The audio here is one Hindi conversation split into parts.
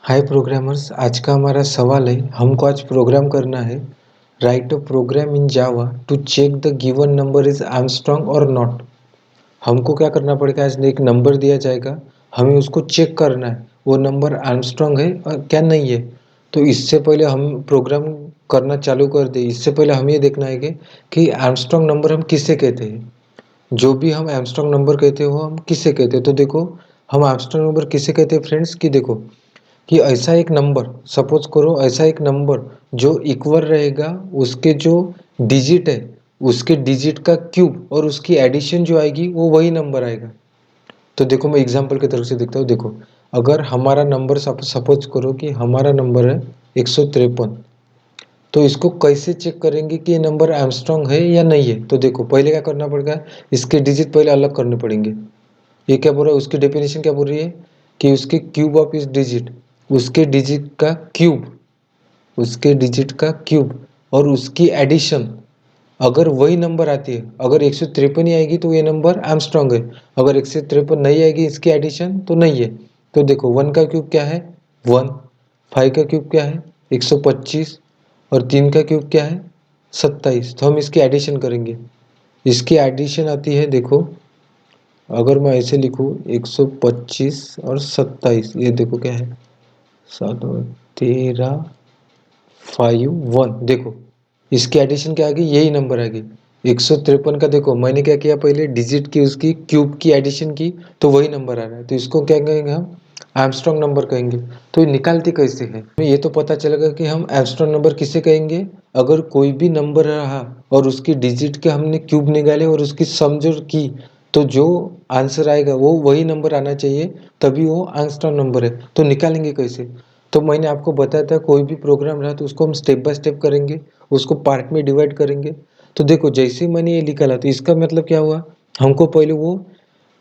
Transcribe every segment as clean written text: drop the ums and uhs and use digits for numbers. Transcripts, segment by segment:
हाय प्रोग्रामर्स। आज का हमारा सवाल है, हमको आज प्रोग्राम करना है। Write a program in Java to check the given number is Armstrong और नॉट। हमको क्या करना पड़ेगा, आज एक नंबर दिया जाएगा, हमें उसको चेक करना है वो नंबर आर्मस्ट्रांग है और क्या नहीं है। तो इससे पहले हम प्रोग्राम करना चालू कर दे, इससे पहले हम ये देखना है कि आर्मस्ट्रांग नंबर हम किसे कहते हैं। जो भी हम आर्मस्ट्रांग नंबर कहते हो हम किसे कहते हैं। तो देखो, हम आर्मस्ट्रांग नंबर किसे कहते हैं फ्रेंड्स, कि देखो कि ऐसा एक नंबर, सपोज करो ऐसा एक नंबर जो इक्वल रहेगा उसके जो डिजिट है उसके डिजिट का क्यूब और उसकी एडिशन जो आएगी वो वही नंबर आएगा। तो देखो, मैं एग्जांपल की तरफ से देखता हूँ। देखो, अगर हमारा नंबर सपोज करो कि हमारा नंबर है 153, तो इसको कैसे चेक करेंगे कि ये नंबर आर्मस्ट्रांग है या नहीं है। तो देखो, पहले क्या करना पड़ेगा, इसके डिजिट पहले अलग करने पड़ेंगे। ये क्या बोल रहा है, उसकी डेफिनेशन क्या बोल रही है कि उसके क्यूब ऑफ इस डिजिट, उसके डिजिट का क्यूब, उसके डिजिट का क्यूब और उसकी एडिशन अगर वही नंबर आती है, अगर 153 ही आएगी तो ये नंबर आर्मस्ट्रांग है, अगर 153 नहीं आएगी इसकी एडिशन तो नहीं है। तो देखो, 1 का क्यूब क्या है 1, 5 का क्यूब क्या है 125 और 3 का क्यूब क्या है 27। तो हम इसकी एडिशन करेंगे, इसकी एडिशन आती है, देखो अगर मैं ऐसे लिखूँ 125 और 27, ये देखो क्या है 7 और 13 5 1। देखो, इसकी एडिशन क्या आ गई, यही नंबर आ गई 153 का। देखो मैंने क्या किया, पहले डिजिट की उसकी क्यूब की एडिशन की तो वही नंबर आ रहा है। तो इसको क्या कहेंगे हम, आर्मस्ट्रांग नंबर कहेंगे। तो ये निकालते कैसे है, ये तो पता चलेगा कि हम आर्मस्ट्रांग नंबर किसे कहेंगे, अगर कोई भी नंबर रहा और उसकी डिजिट के हमने क्यूब निकाले और उसकी सम जो की, तो जो आंसर आएगा वो वही नंबर आना चाहिए, तभी वो आर्मस्ट्रांग नंबर है। तो निकालेंगे कैसे, तो मैंने आपको बताया था कोई भी प्रोग्राम रहा तो उसको हम स्टेप बाय स्टेप करेंगे, उसको पार्ट में डिवाइड करेंगे। तो देखो, जैसे ही मैंने ये निकाला तो इसका मतलब क्या हुआ, हमको पहले वो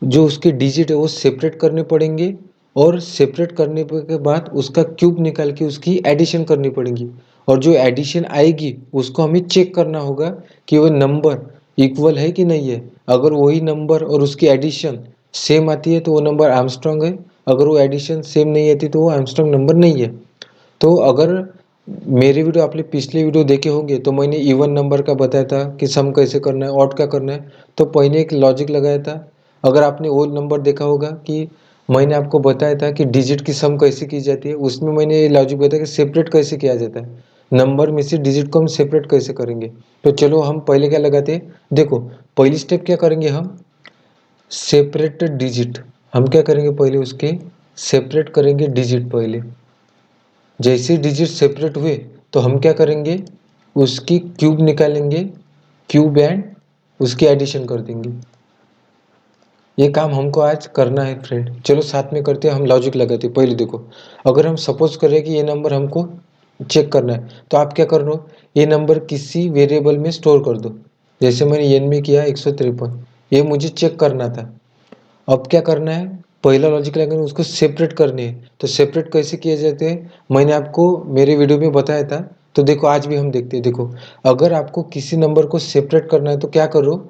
जो उसके डिजिट है वो सेपरेट करने पड़ेंगे और सेपरेट करने के बाद उसका क्यूब निकाल के उसकी एडिशन करनी पड़ेगी। और जो एडिशन आएगी उसको हमें चेक करना होगा कि वो नंबर इक्वल है कि नहीं है। अगर वही नंबर और उसकी एडिशन सेम आती है तो वो नंबर आर्मस्ट्रांग है, अगर वो एडिशन सेम नहीं आती तो वो आर्मस्ट्रांग नंबर नहीं है। तो अगर मेरे वीडियो आपने पिछले वीडियो देखे होंगे तो मैंने इवन नंबर का बताया था कि सम कैसे करना है, ऑड का करना है। तो पहले एक लॉजिक लगाया था। अगर आपने वो नंबर देखा होगा कि मैंने आपको बताया था कि डिजिट की सम कैसे की जाती है, उसमें मैंने ये लॉजिक बताया कि सेपरेट कैसे किया जाता है, नंबर में से डिजिट को हम सेपरेट कैसे करेंगे। तो चलो हम पहले क्या लगाते हैं, देखो पहली स्टेप क्या करेंगे हम, सेपरेट डिजिट। हम क्या करेंगे, पहले उसके सेपरेट करेंगे डिजिट। पहले जैसे डिजिट सेपरेट हुए तो हम क्या करेंगे, उसकी क्यूब निकालेंगे, क्यूब एंड उसकी एडिशन कर देंगे। ये काम हमको आज करना है फ्रेंड, चलो साथ में करते हैं। हम लॉजिक लगाते हैं। पहले देखो, अगर हम सपोज करें कि ये नंबर हमको चेक करना है तो आप क्या कर लो, ये नंबर किसी वेरिएबल में स्टोर कर दो। जैसे मैंने एन में किया 153, ये मुझे चेक करना था। अब क्या करना है, पहला लॉजिक लगाना, उसको सेपरेट करनी है। तो सेपरेट कैसे किए जाते हैं मैंने आपको मेरे वीडियो में बताया था। तो देखो आज भी हम देखते हैं। देखो, अगर आपको किसी नंबर को सेपरेट करना है तो क्या करो,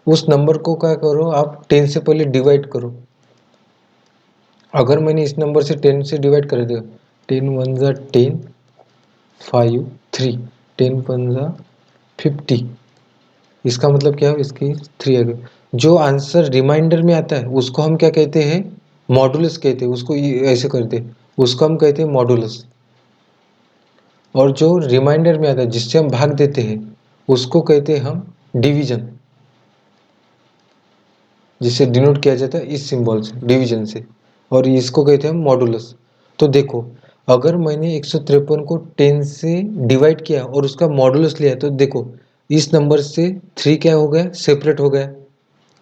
उस नंबर को क्या करो, आप 10 से पहले डिवाइड करो। अगर मैंने इस नंबर से 10 से डिवाइड कर दिया, 10 वन ज़ा 10, 5 3, 10 वन ज़ा 50, इसका मतलब क्या है, इसकी 3 आ गई। जो आंसर रिमाइंडर में आता है उसको हम क्या कहते हैं, मॉडुलस कहते हैं। उसको ऐसे करते हैं, उसको हम कहते हैं मॉडुलस। और जो रिमाइंडर में आता है जिससे हम भाग देते हैं उसको कहते हैं हम डिवीजन, जिसे डिनोट किया जाता है इस सिंबल से, डिवीजन से। और इसको कहते हैं हम मॉडुलस। तो देखो, अगर मैंने 153 को 10 से डिवाइड किया और उसका मॉडुलस लिया तो देखो इस नंबर से 3 क्या हो गया, सेपरेट हो गया।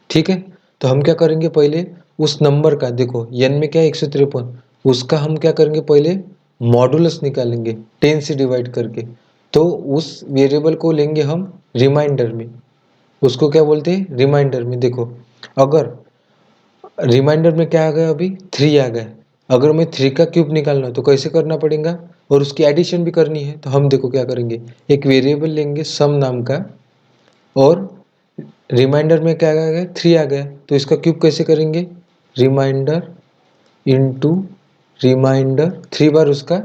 ठीक है, तो हम क्या करेंगे, पहले उस नंबर का, देखो n में क्या है 153, उसका हम क्या करेंगे, पहले मॉडुलस निकालेंगे 10 से डिवाइड करके। तो उस वेरिएबल को लेंगे हम रिमाइंडर में, उसको क्या बोलते हैं, रिमाइंडर में। देखो, अगर रिमाइंडर में क्या आ गया, अभी 3 आ गया। अगर हमें 3 का क्यूब निकालना है तो कैसे करना पड़ेगा, और उसकी एडिशन भी करनी है। तो हम देखो क्या करेंगे, एक वेरिएबल लेंगे सम नाम का, और रिमाइंडर में क्या आ गया, 3 आ गया। तो इसका क्यूब कैसे करेंगे, रिमाइंडर इंटू रिमाइंडर 3 बार उसका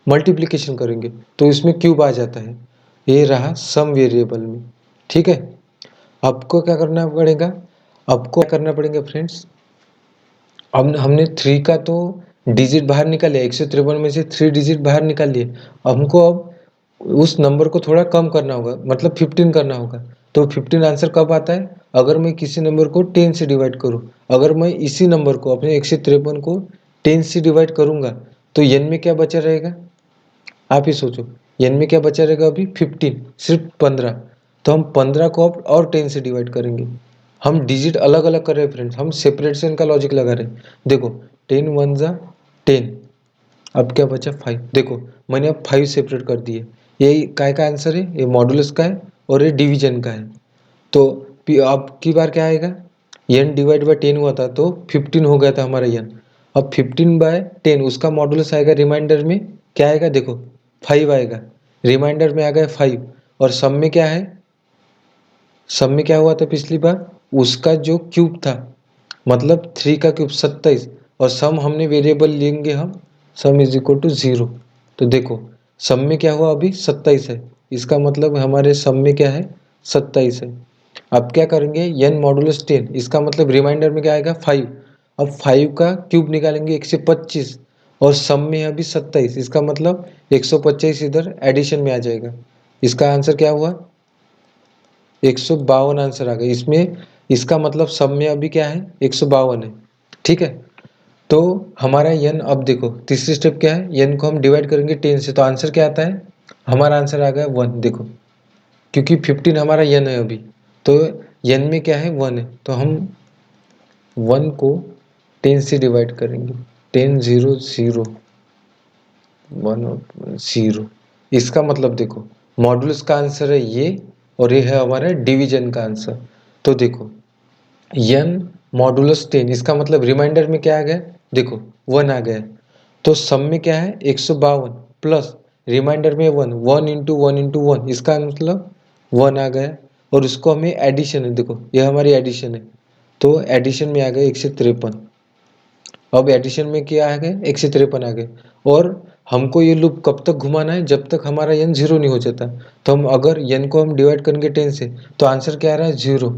मल्टीप्लिकेशन करेंगे तो इसमें क्यूब आ जाता है। ये रहा सम वेरिएबल में, ठीक है। आपको क्या करना पड़ेगा, आपको क्या करना पड़ेगा फ्रेंड्स, हमने 3 का तो डिजिट बाहर निकाल लिया, 153 में से 3 डिजिट बाहर निकाल लिए। हमको अब उस नंबर को थोड़ा कम करना होगा, मतलब 15 करना होगा। तो 15 आंसर कब आता है, अगर मैं किसी नंबर को 10 से डिवाइड करूँ। अगर मैं इसी नंबर को, अपने 153 को 10 से डिवाइड करूँगा तो n में क्या बचा रहेगा, आप ही सोचो। n में क्या बचा रहेगा अभी, 15, सिर्फ 15। तो हम 15 को अब और 10 से डिवाइड करेंगे। हम डिजिट अलग अलग कर रहे हैं फ्रेंड्स, हम सेपरेशन का लॉजिक लगा रहे हैं। देखो 10 1 जा 10, अब क्या बचा 5। देखो मैंने अब 5 सेपरेट कर दिए। ये काय का आंसर है, ये मॉडुलस का है और ये डिवीजन का है। तो अब की बार क्या आएगा, n डिवाइड बाय 10 हुआ था तो 15 हो गया था हमारा n। अब 15/10 उसका मॉडुलस आएगा, रिमाइंडर में क्या आएगा, देखो 5 आएगा, रिमाइंडर में आ गया 5। और सम में क्या है, सम में क्या हुआ था पिछली बार, उसका जो क्यूब था, मतलब 3 का क्यूब 27। और सम हमने वेरिएबल लेंगे हम, सम इज इक्वल टू 0। तो देखो सम में क्या हुआ अभी 27 है, इसका मतलब हमारे सम में क्या है 27 है। अब क्या करेंगे, n मॉडुलस 10, इसका मतलब रिमाइंडर में क्या आएगा 5। अब 5 का क्यूब निकालेंगे 125, और सम में है अभी 27, इसका मतलब 125 इधर एडिशन में आ जाएगा। इसका आंसर क्या हुआ, 152 आंसर आ गया इसमें। इसका मतलब सब में अभी क्या है 152 है, ठीक है। तो हमारा n, अब देखो तीसरी स्टेप क्या है, n को हम डिवाइड करेंगे 10 से, तो आंसर क्या आता है, हमारा आंसर आ गया 1। देखो क्योंकि 15 हमारा n है अभी, तो n में क्या है 1 है, तो हम 1 को 10 से डिवाइड करेंगे, 10 0 0 1 0। इसका मतलब देखो मॉडुलस का आंसर है ये, और ये है हमारा डिवीजन का आंसर। तो देखो n मॉडुलस 10, इसका मतलब रिमाइंडर में क्या आ गया, देखो 1 आ गया। तो सम में क्या है 152 प्लस रिमाइंडर में 1, 1 इंटू 1 इंटू 1, इसका मतलब 1 आ गया। और उसको हमें एडिशन है, देखो ये हमारी एडिशन है, तो एडिशन में आ गया 153। अब एडिशन में क्या आ गए 153 आ गए। और हमको ये लूप कब तक घुमाना है, जब तक हमारा n 0 नहीं हो जाता। तो हम अगर n को हम डिवाइड करेंगे 10 से, तो आंसर क्या आ रहा है 0।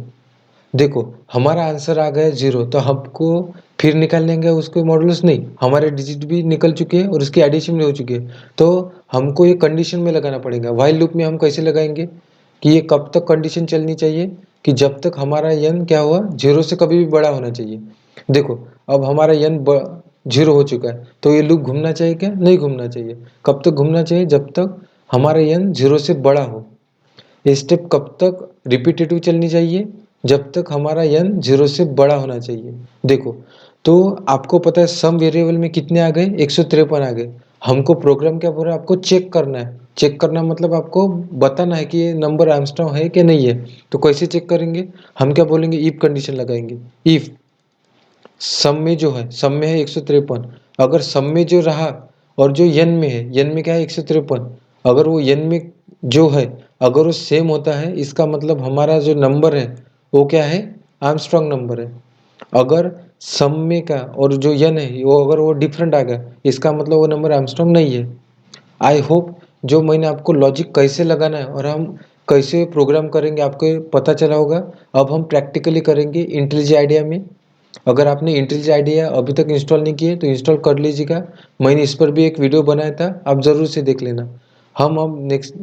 देखो हमारा आंसर आ गया 0, तो हमको फिर निकाल लेंगे उसको मॉडुलस, नहीं हमारे डिजिट भी निकल चुके हैं और उसकी एडिशन भी हो चुकी है। तो हमको ये कंडीशन में लगाना पड़ेगा। व्हाइल लूप में हम कैसे लगाएंगे, कि ये कब तक कंडीशन चलनी चाहिए, कि जब तक हमारा n क्या हुआ 0 से कभी भी बड़ा होना चाहिए। देखो अब हमारा n 0 हो चुका है, तो ये लूप घूमना चाहिए क्या, नहीं घूमना चाहिए। कब तक घूमना चाहिए, जब तक हमारा n 0 से बड़ा हो। ये स्टेप कब तक रिपीटेटिव चलनी चाहिए, जब तक हमारा n 0 से बड़ा होना चाहिए। देखो तो आपको पता है सम वेरिएबल में कितने आ गए, 153 आ गए। हमको प्रोग्राम क्या बोल रहा है, आपको चेक करना है। चेक करना मतलब आपको बताना है कि ये नंबर आर्मस्ट्रांग है कि नहीं है। तो कैसे चेक करेंगे, हम क्या बोलेंगे, इफ कंडीशन लगाएंगे। इफ सम में जो है, सम में है 153, अगर सम में जो रहा और जो n में है, n में क्या है 153, अगर वो n में जो है अगर वो सेम होता है, इसका मतलब हमारा जो नंबर है वो क्या है, आर्मस्ट्रांग नंबर है। अगर सम में का और जो n है वो अगर वो डिफरेंट आ गया, इसका मतलब वो नंबर आर्मस्ट्रांग नहीं है। आई होप जो मैंने आपको लॉजिक कैसे लगाना है और हम कैसे प्रोग्राम करेंगे आपको पता चला होगा। अब हम प्रैक्टिकली करेंगे इंटेलिज आइडिया में। अगर आपने इंटेलिज आइडिया अभी तक इंस्टॉल नहीं किए तो इंस्टॉल कर लीजिएगा। मैंने इस पर भी एक वीडियो बनाया था, आप ज़रूर से देख लेना। हम अब नेक्स्ट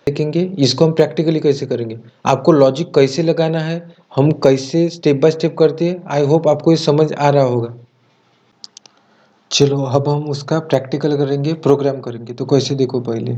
देखेंगे इसको हम प्रैक्टिकली कैसे करेंगे, आपको लॉजिक कैसे लगाना है, हम कैसे स्टेप बाय स्टेप करते हैं। आई होप आपको ये समझ आ रहा होगा। चलो अब हम उसका प्रैक्टिकल करेंगे, प्रोग्राम करेंगे। तो कैसे, देखो पहले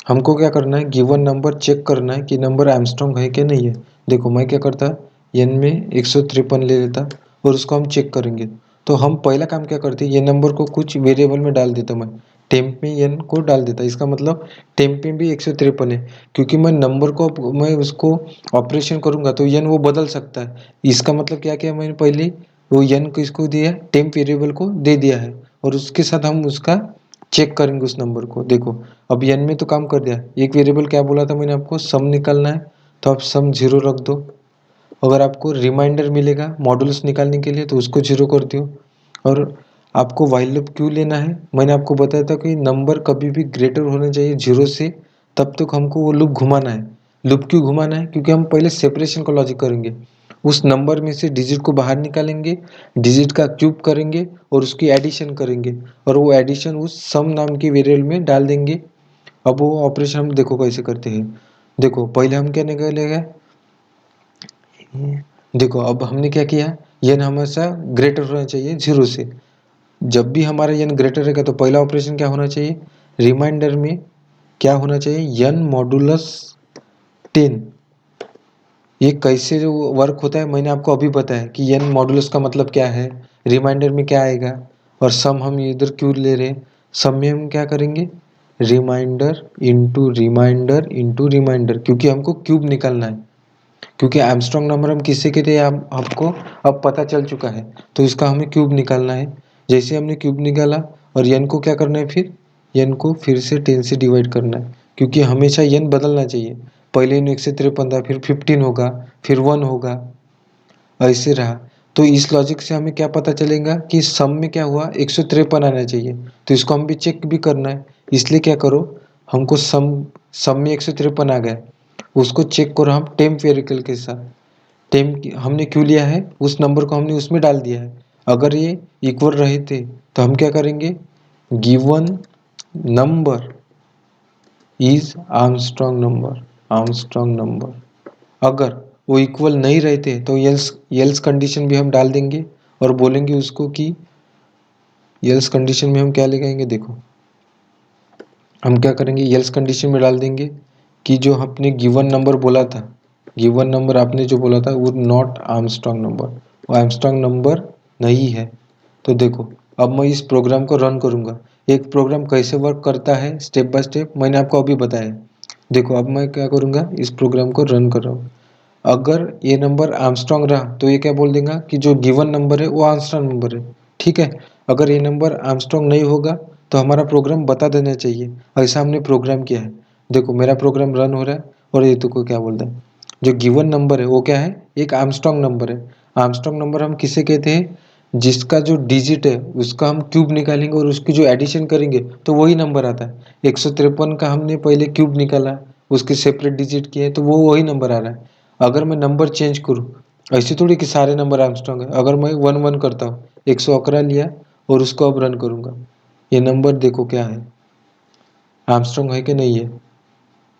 हमको क्या करना है, गिवन नंबर चेक करना है कि नंबर आर्मस्ट्रांग है कि नहीं है। देखो मैं क्या करता, n में 153 ले लेता और उसको हम चेक करेंगे। तो हम पहला काम क्या करते, ये नंबर को कुछ वेरिएबल में डाल देता मैं, टेम्प में n को डाल देता। इसका मतलब टेम्प में भी 153 है, क्योंकि मैं नंबर को मैं उसको ऑपरेशन करूंगा तो n वो बदल सकता है। इसका मतलब क्या किया मैंने, पहले वो n को इसको दिया, टेम्प वेरिएबल को दे दिया है, और उसके साथ हम उसका चेक करेंगे उस नंबर को। देखो अब n में तो काम कर दिया, एक वेरिएबल क्या बोला था मैंने आपको, सम निकालना है, तो आप सम 0 रख दो। अगर आपको रिमाइंडर मिलेगा मॉडुलस निकालने के लिए तो उसको 0 कर दियो। और आपको व्हाइल लूप क्यों लेना है? मैंने आपको बताया था कि नंबर कभी भी ग्रेटर होना चाहिए 0 से, तब तक हमको वो लूप घुमाना है। लूप क्यों घुमाना है? क्योंकि हम पहले सेपरेशन का लॉजिक करेंगे। उस नंबर में से डिजिट को बाहर निकालेंगे, डिजिट का क्यूब करेंगे और उसकी एडिशन करेंगे, और वो एडिशन उस सम नाम की वेरिएबल में डाल देंगे। अब वो ऑपरेशन हम देखो कैसे करते हैं। देखो पहले हम क्या निकालेंगे, देखो अब हमने क्या किया, n हमेशा ग्रेटर होना चाहिए 0 से। जब भी हमारा n ग्रेटर रहेगा तो पहला ऑपरेशन क्या होना चाहिए, रिमाइंडर में क्या होना चाहिए, n मॉडुलस 10। ये कैसे जो वर्क होता है मैंने आपको अभी बताया कि n मॉडुलस का मतलब क्या है, रिमाइंडर में क्या आएगा, और सम हम इधर क्यों ले रहे हैं। सम में हम क्या करेंगे, reminder into reminder into reminder, क्योंकि हमको क्यूब निकालना है। क्योंकि आर्मस्ट्रांग नंबर हम किससे कहते हैं आपको अब पता चल चुका है, तो इसका हमें क्यूब निकालना है। जैसे हमने क्यूब निकाला, और n को क्या करना है, फिर n को फिर से 10 से डिवाइड करना है, क्योंकि हमेशा n बदलना चाहिए। पहले 153 था, फिर 15 होगा, फिर 1 होगा, ऐसे रहा। तो इस लॉजिक से हमें क्या पता चलेगा कि सम में क्या हुआ, 153 आना चाहिए। तो इसको हम भी चेक भी करना है, इसलिए क्या करो, हमको सम सम में 153 आ गया, उसको चेक करो हम टेम्प वेरिएबल के साथ। टेम्प हमने क्यों लिया है, उस नंबर को हमने उसमें डाल दिया है। अगर ये इक्वल रहे थे तो हम क्या करेंगे, given number is Armstrong number, Armstrong number. अगर वो इक्वल नहीं रहते तो एल्स कंडीशन भी हम डाल देंगे, और बोलेंगे उसको कि एल्स कंडीशन में हम क्या लगाएंगे, देखो हम क्या करेंगे, एल्स कंडीशन में डाल देंगे कि जो आपने गिवन नंबर बोला था, गिवन नंबर आपने जो बोला था वो नॉट आर्मस्ट्रांग नंबर, वो आर्मस्ट्रांग नंबर नहीं है। तो देखो अब मैं इस प्रोग्राम को रन करूँगा। एक प्रोग्राम कैसे वर्क करता है स्टेप बाय स्टेप मैंने आपको अभी बताया। देखो अब मैं क्या करूँगा, इस प्रोग्राम को रन कर रहा हूँ। अगर ये नंबर आर्मस्ट्रांग रहा तो ये क्या बोल देगा कि जो गिवन नंबर है वो आर्मस्ट्रांग नंबर है, ठीक है। अगर ये नंबर आर्मस्ट्रांग नहीं होगा तो हमारा प्रोग्राम बता देना चाहिए, ऐसा हमने प्रोग्राम किया है। देखो मेरा प्रोग्राम रन हो रहा है, और ये तो को क्या बोल रहा है, जो गिवन नंबर है वो क्या है, एक आर्मस्ट्रांग नंबर है। आर्मस्ट्रांग नंबर हम किसे कहते हैं, जिसका जो डिजिट है उसका हम क्यूब निकालेंगे और उसकी जो एडिशन करेंगे तो वही नंबर आता है। 153 का हमने पहले क्यूब निकाला, उसके सेपरेट डिजिट किए तो वो वही नंबर आ रहा है। अगर मैं नंबर चेंज करूँ, ऐसे थोड़ी कि सारे नंबर आर्मस्ट्रांग है। अगर मैं 1 1 करता हूँ, 111 लिया और उसको अब रन करूँगा, ये नंबर देखो क्या है, आर्मस्ट्रांग है कि नहीं है।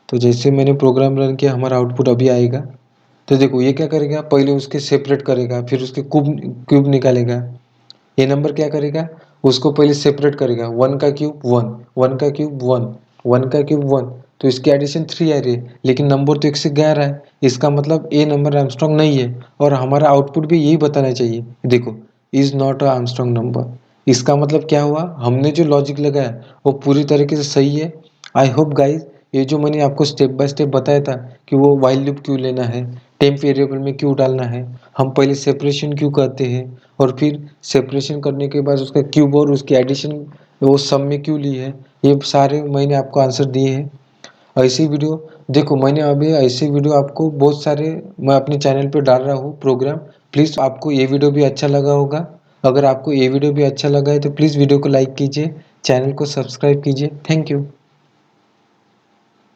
तो जैसे मैंने प्रोग्राम रन किया हमारा आउटपुट अभी आएगा। तो देखो ये क्या करेगा, पहले उसके सेपरेट करेगा, फिर उसके क्यूब निकालेगा। ये नंबर क्या करेगा, उसको पहले सेपरेट करेगा, 1 का क्यूब 1, 1 का क्यूब 1, 1 का क्यूब 1, तो इसकी एडिशन 3 आ रही है, लेकिन नंबर तो 1 से 11 है। इसका मतलब ए नंबर आर्मस्ट्रांग नहीं है, और हमारा आउटपुट भी यही बताना चाहिए, देखो is not a Armstrong number. इसका मतलब क्या हुआ, हमने जो लॉजिक लगाया वो पूरी तरीके से सही है। आई होप गाइज ये जो मैंने आपको स्टेप बाय स्टेप बताया था कि वो व्हाइल लूप क्यों लेना है, टेम्प वेरिएबल में क्यों डालना है, हम पहले सेपरेशन क्यों करते हैं, और फिर सेपरेशन करने के बाद उसका क्यूब और उसकी एडिशन वो सम में क्यों ली है, ये सारे मैंने आपको आंसर दिए हैं। ऐसी वीडियो देखो, मैंने अभी ऐसे वीडियो आपको बहुत सारे मैं अपने चैनल पे डाल रहा हूँ प्रोग्राम। प्लीज़ आपको ये वीडियो भी अच्छा लगा होगा। अगर आपको ये वीडियो भी अच्छा लगा है तो प्लीज़ वीडियो को लाइक कीजिए, चैनल को सब्सक्राइब कीजिए। Thank you.